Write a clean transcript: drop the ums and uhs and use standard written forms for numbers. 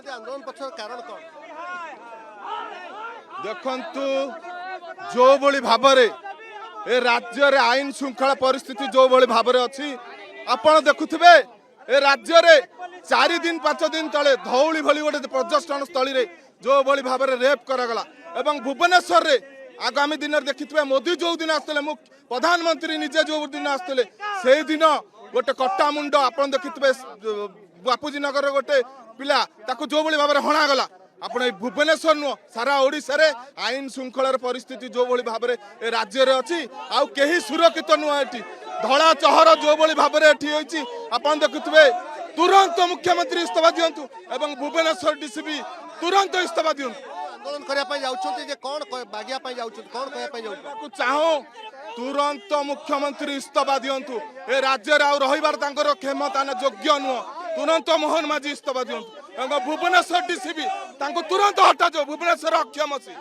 आंदोलन पक्ष कारण कौन देखंतु जो भली भाबरे ए राज्य रे आईन श्रृंखला परिस्थिति जो भली भाबरे अछि आपण देखुथिबे ए राज्य रे 4 दिन 5 दिन तले धौली भली गोटे पर्यटन स्थली रे जो भली भाबरे रेप करागला एवं भुवनेश्वर रे आगामी दिन में देखिए मोदी जो दिन आसते प्रधानमंत्री निजे जो दिन आसते से दिन गोटे कटा मुंड आप देखिए बापूजी नगर गोटे पिला ताकू जो भाई भाव में हणागला आपण भुवनेश्वर नुह सारा ओडिशा रे आईन श्रृंखलार परिस्थिति जो भाई भाव में राज्य रे अच्छी आउ कहीं सुरक्षित नुह एटी धड़ा चहर जो भाई भाव में आप देखुए तुरंत मुख्यमंत्री इस्तीफा दिंतु एवं भुवनेश्वर डीसीपी तुरंत इस्तीफा दिंतु आंदोलन करने जाऊँ जे कौन मागिया कौन कहना चाहो तुरंत मुख्यमंत्री इस्तीफा दिंतु ए राज्य रहीबार क्षमता योग्य नुह तुरंत मोहन माझी इस्तीफा दिंतु भुवनेश्वर डीसीपी तुरंत हटा जाओ भुवनेश्वर अक्षम अच्छी